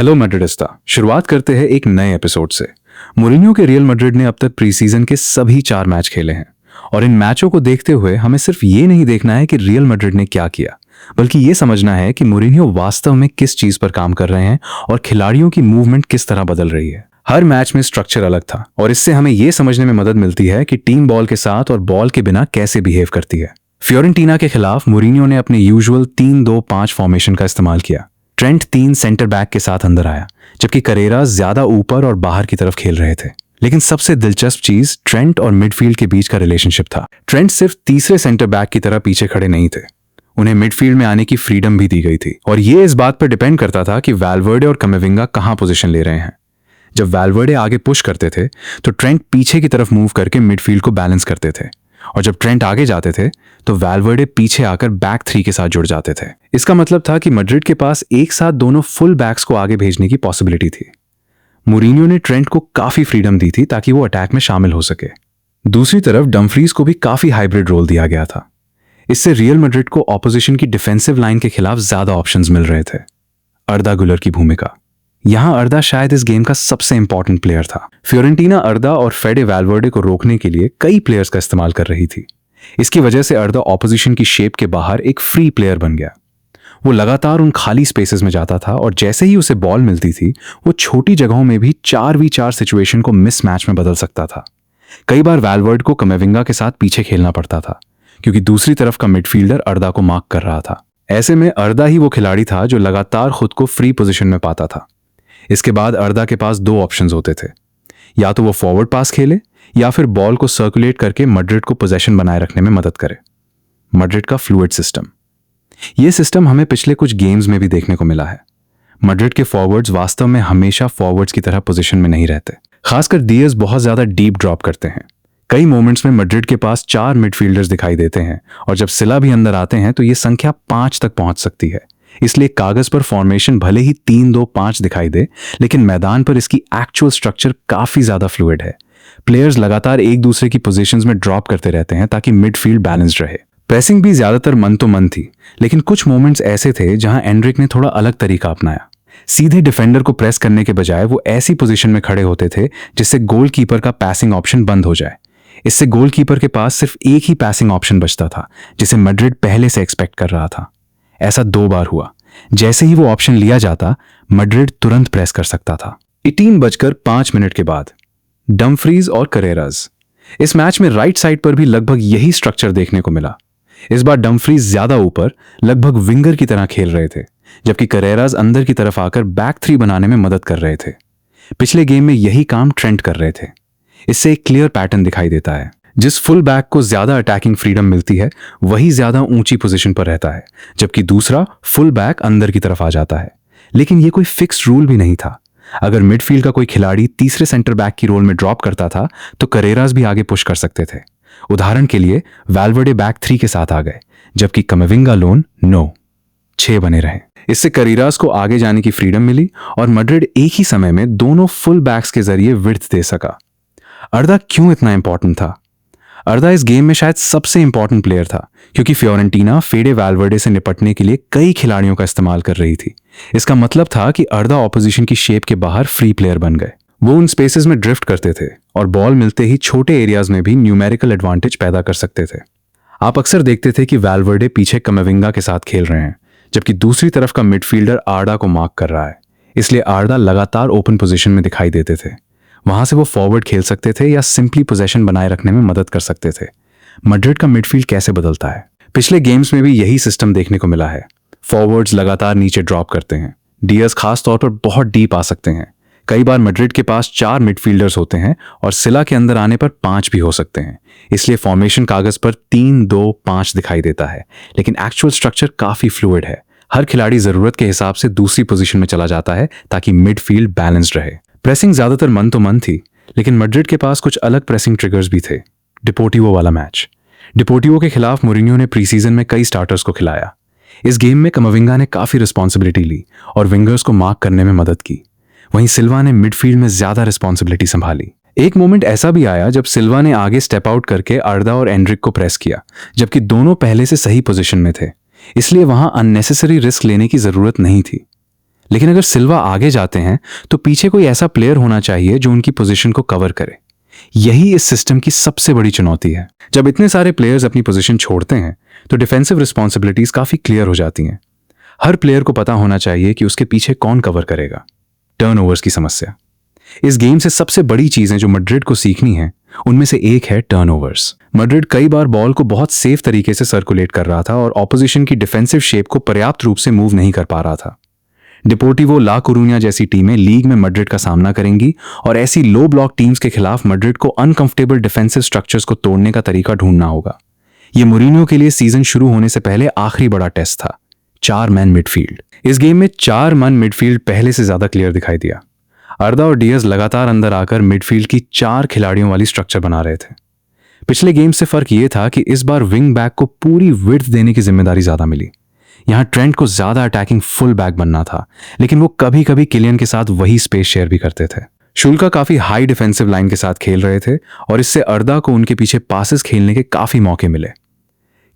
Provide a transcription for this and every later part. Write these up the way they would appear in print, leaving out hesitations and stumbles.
Hello मैड्रिडिस्टा। शुरुआत करते हैं एक नए एपिसोड से। मूरिन्यो के रियल मैड्रिड ने अब तक प्री सीजन के सभी 4 मैच खेले हैं और इन मैचों को देखते हुए हमें सिर्फ ये नहीं देखना है कि रियल मैड्रिड ने क्या किया, बल्कि ये समझना है कि मूरिन्यो वास्तव में किस चीज पर काम कर रहे हैं और खिलाड़ियों की मूवमेंट किस तरह बदल रही है। हर मैच में स्ट्रक्चर अलग था और इससे हमें यह समझने में मदद मिलती है कि टीम बॉल के साथ और बॉल के बिना कैसे बिहेव करती है। फियोरेंटीना के खिलाफ मूरिन्यो ने अपने यूजुअल 3-2-5 फॉर्मेशन का इस्तेमाल किया। ट्रेंट 3 सेंटर बैक के साथ अंदर आया, जबकि करेरा ज्यादा ऊपर और बाहर की तरफ खेल रहे थे। लेकिन सबसे दिलचस्प चीज ट्रेंट और मिडफील्ड के बीच का रिलेशनशिप था। ट्रेंट सिर्फ तीसरे सेंटर बैक की तरह पीछे खड़े नहीं थे, उन्हें मिडफील्ड में आने की फ्रीडम भी दी गई थी और ये इस बात पर डिपेंड करता था कि वैल्वर्डे और कमेविंगा कहां पोजीशन ले रहे हैं। जब वैल्वर्डे आगे पुश करते थे तो ट्रेंट पीछे की तरफ मूव करके मिडफील्ड को बैलेंस करते थे, और जब ट्रेंट आगे जाते थे तो वैल्वर्डे पीछे आकर बैक 3 के साथ जुड़ जाते थे। इसका मतलब था कि मैड्रिड के पास एक साथ दोनों फुल बैक्स को आगे भेजने की पॉसिबिलिटी थी। मूरिन्यो ने ट्रेंट को काफी फ्रीडम दी थी ताकि वो अटैक में शामिल हो सके। दूसरी तरफ डम्फ्रीज को भी काफी हाइब्रिड रोल दिया गया था। इससे रियल मैड्रिड को ऑपोजिशन की डिफेंसिव लाइन के खिलाफ ज्यादा ऑप्शंस मिल रहे थे। अर्दा गुलर की भूमिका। यहां अर्दा शायद इस गेम का सबसे इंपॉर्टेंट प्लेयर था। फियोरेंटीना अर्दा और फेडे वैल्वर्डे को रोकने के लिए कई प्लेयर्स का इस्तेमाल कर रही थी। इसकी वजह से अर्दा ऑपोजिशन की शेप के बाहर एक फ्री प्लेयर बन गया। वो लगातार उन खाली स्पेसेस में जाता था और जैसे ही उसे बॉल मिलती थी वो छोटी जगहों में भी 4v4 सिचुएशन को मिस मैच में बदल सकता था। कई बार वैल्वर्ड को कमेविंगा के साथ पीछे खेलना पड़ता था क्योंकि दूसरी तरफ का मिडफील्डर अर्दा को मार्क कर रहा था। ऐसे में अर्दा ही वो खिलाड़ी था जो लगातार खुद को फ्री पोजिशन में पाता था। इसके बाद अर्दा के पास 2 ऑप्शंस होते थे, या तो वो फॉरवर्ड पास खेले या फिर बॉल को सर्कुलेट करके मैड्रिड को पोजीशन बनाए रखने में मदद करे। मैड्रिड का फ्लूइड सिस्टम। यह सिस्टम हमें पिछले कुछ गेम्स में भी देखने को मिला है। मैड्रिड के फॉरवर्ड्स वास्तव में हमेशा फॉरवर्ड्स की तरह पोजीशन में नहीं रहते। खासकर डियाज बहुत ज्यादा डीप ड्रॉप करते हैं। कई मोमेंट्स में मैड्रिड के पास 4 मिडफील्डर्स दिखाई देते हैं और जब सिला भी अंदर आते हैं तो यह संख्या 5 तक पहुंच सकती है। इसलिए कागज पर फॉर्मेशन भले ही 3-2-5 दिखाई दे, लेकिन मैदान पर इसकी एक्चुअल स्ट्रक्चर काफी ज्यादा फ्लूइड है। प्लेयर्स लगातार एक दूसरे की पोजीशंस में ड्रॉप करते रहते हैं ताकि मिडफील्ड बैलेंस्ड रहे। प्रेसिंग भी ज्यादातर मन तो मन थी, लेकिन कुछ मोमेंट्स ऐसे थे जहां एंड्रिक ने थोड़ा अलग तरीका अपनाया। सीधे डिफेंडर को प्रेस करने के बजाय वो ऐसी पोजीशन में खड़े होते थे जिससे गोलकीपर का पैसिंग ऑप्शन बंद हो जाए। इससे गोलकीपर के पास सिर्फ एक ही पैसिंग ऑप्शन बचता था, जिसे मैड्रिड पहले से एक्सपेक्ट कर रहा था। ऐसा 2 बार हुआ। जैसे ही वो ऑप्शन लिया जाता, मैड्रिड तुरंत प्रेस कर सकता था। 18:05 के बाद डम्फ्रीज और करेराज। इस मैच में राइट साइड पर भी लगभग यही स्ट्रक्चर देखने को मिला। इस बार डम्फ्रीज ज्यादा ऊपर लगभग विंगर की तरह खेल रहे थे, जबकि करेराज अंदर की तरफ आकर बैक 3 बनाने में मदद कर रहे थे। पिछले गेम में यही काम ट्रेंट कर रहे थे। इससे एक क्लियर पैटर्न दिखाई देता है। जिस फुल बैक को ज्यादा अटैकिंग फ्रीडम मिलती है वही ज्यादा ऊंची पोजीशन पर रहता है, जबकि दूसरा फुल बैक अंदर की तरफ आ जाता है। लेकिन यह कोई फिक्स्ड रूल भी नहीं था। अगर मिडफील्ड का कोई खिलाड़ी तीसरे सेंटर बैक की रोल में ड्रॉप करता था तो करेरास भी आगे पुश कर सकते थे। उदाहरण के लिए वैल्वर्डे बैक 3 के साथ आ गए, जबकि कमेविंगा लोन 6 बने रहे। इससे करेरास को आगे जाने की फ्रीडम मिली और मैड्रिड एक ही समय में दोनों फुल बैक्स के जरिए विड्थ दे सका। अर्दा क्यों इतना इंपॉर्टेंट था? अर्दा इस गेम में शायद सबसे इंपॉर्टेंट प्लेयर था क्योंकि फियोरेंटीना फेडे वैल्वर्डे से निपटने के लिए कई खिलाड़ियों का इस्तेमाल कर रही थी। इसका मतलब था कि अर्दा ऑपोजिशन की शेप के बाहर फ्री प्लेयर बन गए। वो उन स्पेसेस में ड्रिफ्ट करते थे और बॉल मिलते ही छोटे एरियाज में भी न्यूमेरिकल एडवांटेज पैदा कर सकते थे। आप अक्सर देखते थे कि वैल्वर्डे पीछे कमेविंगा के साथ खेल रहे हैं, जबकि दूसरी तरफ का मिडफील्डर आर्डा को मार्क कर रहा है। इसलिए आर्डा लगातार ओपन पोजीशन में दिखाई देते थे। वहां से वो फॉरवर्ड खेल सकते थे या सिंपली पोजीशन बनाए रखने में मदद कर सकते थे। मैड्रिड का मिडफील्ड कैसे बदलता है? पिछले गेम्स में भी यही सिस्टम देखने को मिला है। फॉरवर्ड्स लगातार नीचे ड्रॉप करते हैं। डियाज खास तौर पर बहुत डीप आ सकते हैं। कई बार मैड्रिड के पास 4 मिडफील्डर्स होते हैं और सिला के अंदर आने पर 5 भी हो सकते हैं। इसलिए फॉर्मेशन कागज पर 3-2-5 दिखाई देता है, लेकिन एक्चुअल स्ट्रक्चर काफी फ्लूइड है। हर खिलाड़ी जरूरत के हिसाब से दूसरी पोजीशन में चला जाता है ताकि मिडफील्ड बैलेंस्ड रहे। प्रेसिंग ज्यादातर मन तो मन थी, लेकिन मैड्रिड के पास कुछ अलग प्रेसिंग ट्रिगर्स भी थे। डिपोर्टिवो वाला मैच। डिपोर्टिवो के खिलाफ मूरिन्यो ने प्री सीजन में कई स्टार्टर्स को खिलाया। इस गेम में कमेविंगा ने काफी रिस्पॉन्सिबिलिटी ली और विंगर्स को मार्क करने में मदद की। वहीं सिल्वा ने मिडफील्ड में ज्यादा रिस्पॉन्सिबिलिटी संभाली। एक मोमेंट ऐसा भी आया जब सिल्वा ने आगे स्टेप आउट करके अर्दा और एंड्रिक को प्रेस किया, जबकि दोनों पहले से सही पोजीशन में थे। इसलिए वहां अननेसेसरी रिस्क लेने की जरूरत नहीं थी। लेकिन अगर सिल्वा आगे जाते हैं तो पीछे कोई ऐसा प्लेयर होना चाहिए जो उनकी पोजीशन को कवर करे। यही इस सिस्टम की सबसे बड़ी चुनौती है। जब इतने सारे प्लेयर्स अपनी पोजीशन छोड़ते हैं तो डिफेंसिव रिस्पॉन्सिबिलिटीज काफी क्लियर हो जाती हैं। हर प्लेयर को पता होना चाहिए कि उसके पीछे कौन कवर करेगा। टर्नओवर्स की समस्या इस गेम से सबसे बड़ी चीजें जो मैड्रिड को सीखनी है उनमें से एक है टर्नओवर्स। मैड्रिड कई बार बॉल को बहुत सेफ तरीके से सर्कुलेट कर रहा था और ऑपोजिशन की डिफेंसिव शेप को पर्याप्त रूप से मूव नहीं कर पा रहा था। डिपोर्टिवो ला कोरूनिया जैसी टीमें लीग में मैड्रिड का सामना करेंगी और ऐसी लो ब्लॉक टीम्स के खिलाफ मैड्रिड को अनकंफर्टेबल डिफेंसिव स्ट्रक्चर्स को तोड़ने का तरीका ढूंढना होगा। यह मोरिनियो के लिए सीजन शुरू होने से पहले आखिरी बड़ा टेस्ट था। 4 मैन मिडफील्ड। इस गेम में 4 मैन मिडफील्ड पहले से ज्यादा क्लियर दिखाई दिया। अर्दा और डियाज लगातार अंदर आकर मिडफील्ड की 4 खिलाड़ियों वाली स्ट्रक्चर बना रहे थे। पिछले गेम से फर्क यह था कि इस बार विंग बैक को पूरी विड्थ देने की जिम्मेदारी ज्यादा मिली। यहां ट्रेंट को ज्यादा अटैकिंग फुल बैक बनना था, लेकिन वो कभी कभी किलियन के साथ वही स्पेस शेयर भी करते थे। शुल्का काफी हाई डिफेंसिव लाइन के साथ खेल रहे थे और इससे अर्दा को उनके पीछे पासेस खेलने के काफी मौके मिले।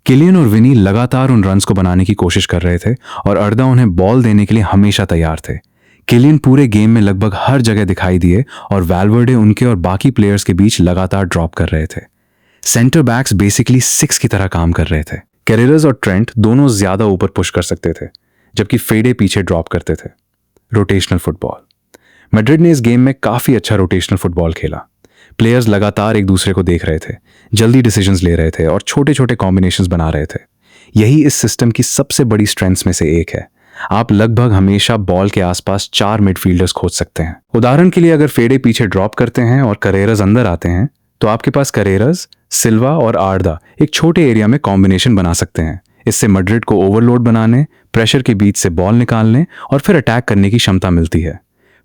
किलियन और विनी लगातार उन रन्स को बनाने की कोशिश कर रहे थे और अर्दा उन्हें बॉल देने के लिए हमेशा तैयार थे। किलियन पूरे गेम में लगभग हर जगह दिखाई दिए और वैल्वर्डे उनके और बाकी प्लेयर्स के बीच लगातार ड्रॉप कर रहे थे। सेंटर बैक्स बेसिकली 6 की तरह काम कर रहे थे। कैरेरास और ट्रेंट दोनों ज्यादा ऊपर पुश कर सकते थे, जबकि फेडे पीछे ड्रॉप करते थे। Rotational football. मैड्रिड ने इस गेम में काफी अच्छा रोटेशनल फुटबॉल खेला। प्लेयर्स लगातार एक दूसरे को देख रहे थे, जल्दी डिसीजंस ले रहे थे और छोटे छोटे कॉम्बिनेशंस बना रहे थे। यही इस सिस्टम की सबसे बड़ी स्ट्रेंथ्स में से एक है। आप लगभग हमेशा बॉल के आसपास 4 मिडफील्डर्स खोज सकते हैं। उदाहरण के लिए अगर फेडे पीछे ड्रॉप करते हैं और करेरास अंदर आते हैं तो आपके पास करेरास, सिल्वा और आर्दा एक छोटे एरिया में कॉम्बिनेशन बना सकते हैं। इससे मैड्रिड को ओवरलोड बनाने, प्रेशर के बीच से बॉल निकालने और फिर अटैक करने की क्षमता मिलती है।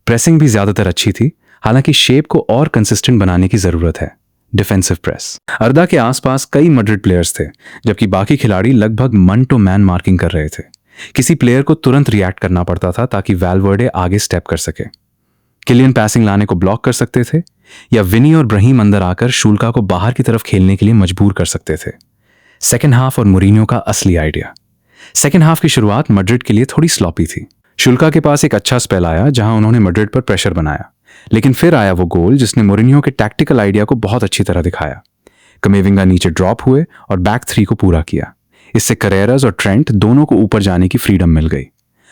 प्रेसिंग भी ज्यादातर अच्छी थी, हालांकि शेप को और कंसिस्टेंट बनाने की जरूरत है। Defensive press. अर्दा के आसपास कई मैड्रिड प्लेयर्स थे, जबकि बाकी खिलाड़ी लगभग मन टू मैन मार्किंग कर रहे थे। किसी प्लेयर को तुरंत रिएक्ट करना पड़ता था ताकि वैल्वर्डे आगे स्टेप कर सके। किलियन पैसिंग लाने को ब्लॉक कर सकते थे या विनी और ब्रहीम अंदर आकर शुल्का को बाहर की तरफ खेलने के लिए मजबूर कर सकते थे। सेकेंड हाफ और मोरिनियो का असली आइडिया। सेकेंड हाफ की शुरुआत मैड्रिड के लिए थोड़ी स्लॉपी थी। शुल्का के पास एक अच्छा स्पेल आया जहां उन्होंने मैड्रिड पर प्रेशर बनाया, लेकिन फिर आया वो गोल जिसने मोरिनियो के टैक्टिकल आइडिया को बहुत अच्छी तरह दिखाया। कमेविंगा नीचे ड्रॉप हुए और बैक 3 को पूरा किया। इससे करेरास और ट्रेंट दोनों को ऊपर जाने की फ्रीडम मिल गई।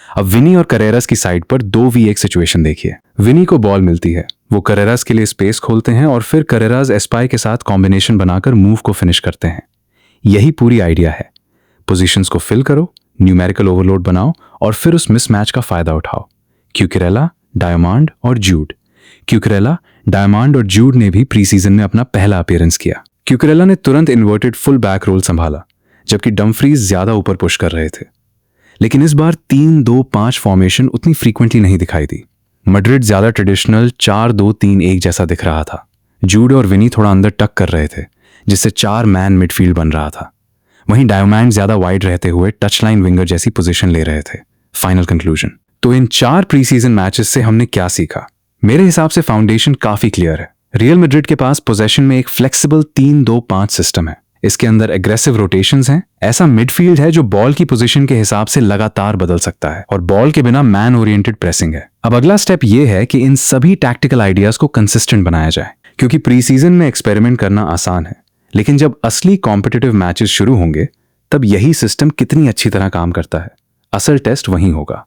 अब विनी और करेरास की साइड पर 2v1 सिचुएशन देखिए। विनी को बॉल मिलती है, वो करेरास के लिए स्पेस खोलते हैं और फिर करेरास एस्पाई के साथ कॉम्बिनेशन बनाकर मूव को फिनिश करते हैं। यही पूरी आइडिया है। पोजीशंस को फिल करो, न्यूमेरिकल ओवरलोड बनाओ और फिर उस मिसमैच का फायदा उठाओ। क्यूकरेला, डायमंड और जूड। क्यूकरेला, डायमंड और जूड ने भी प्री सीजन में अपना पहला अपीयरेंस किया। क्यूकरेला ने तुरंत इन्वर्टेड फुल बैक रोल संभाला, जबकि डम्फ्रीज ज्यादा ऊपर पुश कर रहे थे। लेकिन इस बार 3-2-5 फॉर्मेशन उतनी फ्रीक्वेंटली नहीं दिखाई दी। मैड्रिड ज्यादा ट्रेडिशनल 4-2-3-1 जैसा दिख रहा था। जूड और विनी थोड़ा अंदर टक कर रहे थे, जिससे 4 मैन मिडफील्ड बन रहा था। वहीं डायमंड ज्यादा वाइड रहते हुए टच लाइन विंगर जैसी पोजीशन ले रहे थे। Final conclusion. तो इन 4 प्री सीजन मैचेस से हमने क्या सीखा? मेरे हिसाब से फाउंडेशन काफी क्लियर है। रियल मैड्रिड के पास पोजेशन में एक फ्लेक्सिबल 3-2-5 सिस्टम है। इसके अंदर एग्रेसिव रोटेशंस हैं, ऐसा मिडफील्ड है जो बॉल की पोजीशन के हिसाब से लगातार बदल सकता है और बॉल के बिना मैन ओरिएंटेड प्रेसिंग है। अब अगला स्टेप यह है कि इन सभी टैक्टिकल आइडियाज को कंसिस्टेंट बनाया जाए, क्योंकि प्री सीजन में एक्सपेरिमेंट करना आसान है, लेकिन जब असली कॉम्पिटिटिव मैचेस शुरू होंगे तब यही सिस्टम कितनी अच्छी तरह काम करता है, असल टेस्ट वहीं होगा।